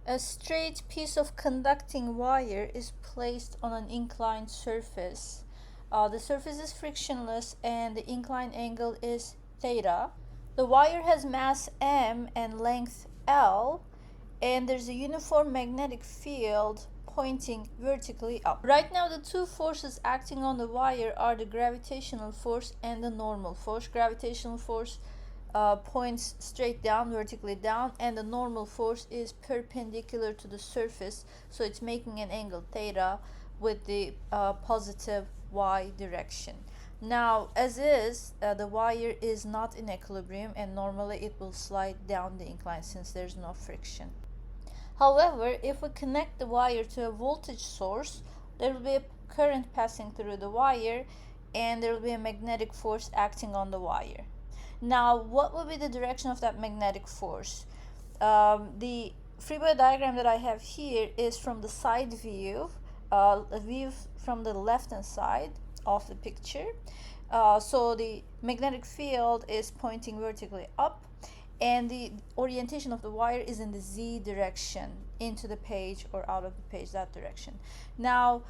A straight piece of conducting wire is placed on an inclined surface. The surface is frictionless and the inclined angle is theta. The wire has mass m and length L, and there's a uniform magnetic field pointing vertically up. Right now, the two forces acting on the wire are the gravitational force and the normal force. Gravitational force points straight down, vertically down, and the normal force is perpendicular to the surface, so it's making an angle theta with the positive y direction. Now, as is, the wire is not in equilibrium, and normally it will slide down the incline since there's no friction. However, if we connect the wire to a voltage source, there will be a current passing through the wire, and there will be a magnetic force acting on the wire. Now, what will be the direction of that magnetic force? The free body diagram that I have here is from the side view, a view from the left hand side of the picture. So the magnetic field is pointing vertically up, and the orientation of the wire is in the z direction, into the page or out of the page, that direction. Now,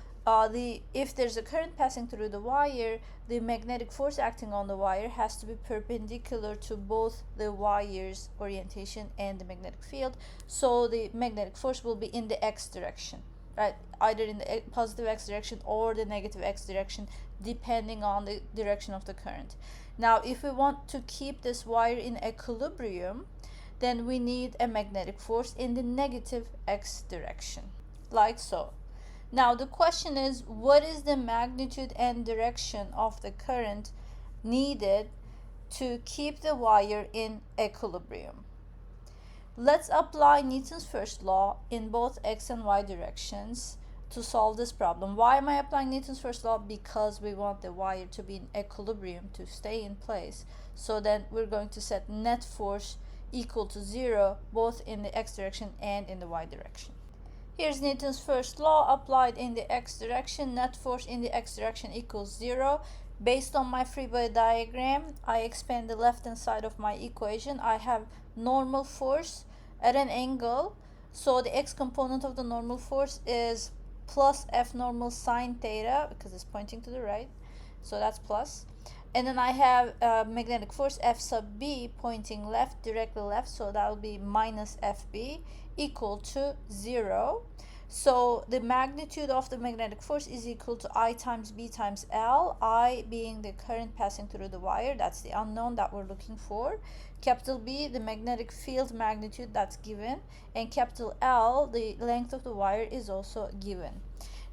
if there's a current passing through the wire, the magnetic force acting on the wire has to be perpendicular to both the wire's orientation and the magnetic field. So the magnetic force will be in the x direction, right? Either in the positive x direction or the negative x direction, depending on the direction of the current. Now, if we want to keep this wire in equilibrium, then we need a magnetic force in the negative x direction, like so. Now, the question is, what is the magnitude and direction of the current needed to keep the wire in equilibrium? Let's apply Newton's first law in both x and y directions to solve this problem. Why am I applying Newton's first law? Because we want the wire to be in equilibrium, to stay in place. So then we're going to set net force equal to 0, both in the x direction and in the y direction. Here's Newton's first law applied in the x direction. Net force in the x direction equals 0. Based on my free body diagram, I expand the left hand side of my equation. I have normal force at an angle, so the x component of the normal force is plus f normal sine theta, because it's pointing to the right, so that's plus. And then I have magnetic force F sub b pointing left, directly left, so that will be minus Fb equal to 0. So the magnitude of the magnetic force is equal to I times B times L, I being the current passing through the wire, that's the unknown that we're looking for. Capital B, the magnetic field magnitude, that's given. And capital L, the length of the wire, is also given.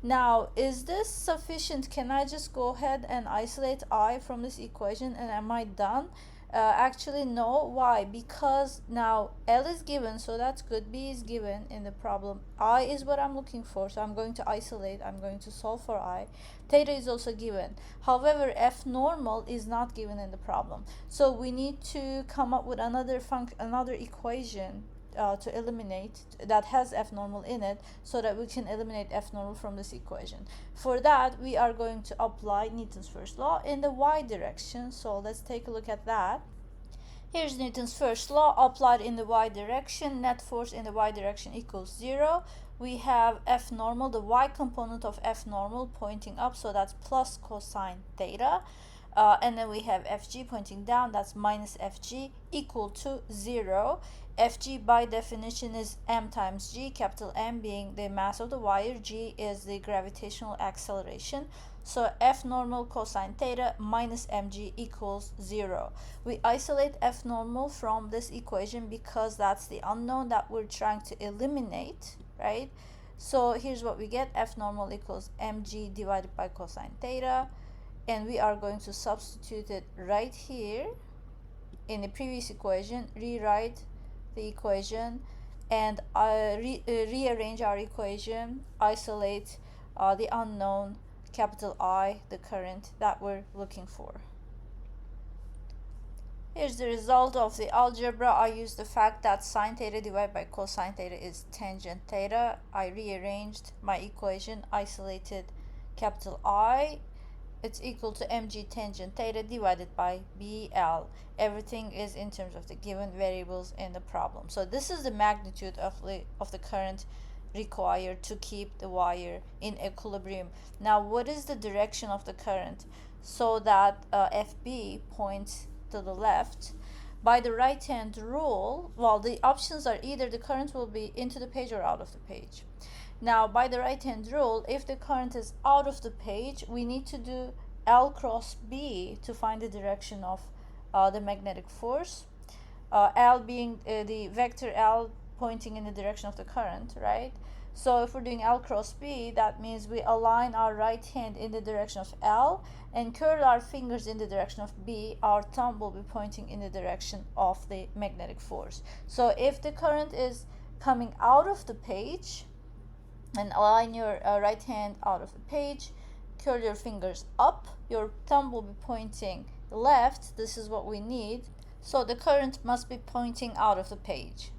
Now, is this sufficient? Can I just go ahead and isolate I from this equation and am I done? Actually, no. Why? Because now L is given, so that's good. B is given in the problem. I is what I'm looking for, so I'm going to isolate. I'm going to solve for I. Theta is also given. However, F normal is not given in the problem. So we need to come up with another equation to eliminate that has F normal in it, so that we can eliminate F normal from this equation. For that, we are going to apply Newton's first law in the y direction. So let's take a look at that. Here's Newton's first law applied in the y direction. Net force in the y direction equals 0. We have F normal, the y component of F normal, pointing up, so that's plus cosine theta. And then we have Fg pointing down, that's minus Fg, equal to 0. Fg by definition is m times g, capital M being the mass of the wire, g is the gravitational acceleration. So F normal cosine theta minus mg equals 0. We isolate F normal from this equation because that's the unknown that we're trying to eliminate, right? So here's what we get. F normal equals mg divided by cosine theta. And we are going to substitute it right here in the previous equation, rewrite the equation, and rearrange our equation, isolate the unknown, capital I, the current that we're looking for. Here's the result of the algebra. I used the fact that sine theta divided by cosine theta is tangent theta. I rearranged my equation, isolated capital I, it's equal to mg tangent theta divided by BL. Everything is in terms of the given variables in the problem. So this is the magnitude of the current required to keep the wire in equilibrium. Now, what is the direction of the current? So that FB points to the left. By the right hand rule, well, the options are either the current will be into the page or out of the page. Now, by the right hand rule, if the current is out of the page, we need to do L cross B to find the direction of the magnetic force. L being the vector L pointing in the direction of the current, right? So if we're doing L cross B, that means we align our right hand in the direction of L and curl our fingers in the direction of B. Our thumb will be pointing in the direction of the magnetic force. So if the current is coming out of the page, and align your right hand out of the page, curl your fingers up, your thumb will be pointing left. This is what we need. So the current must be pointing out of the page.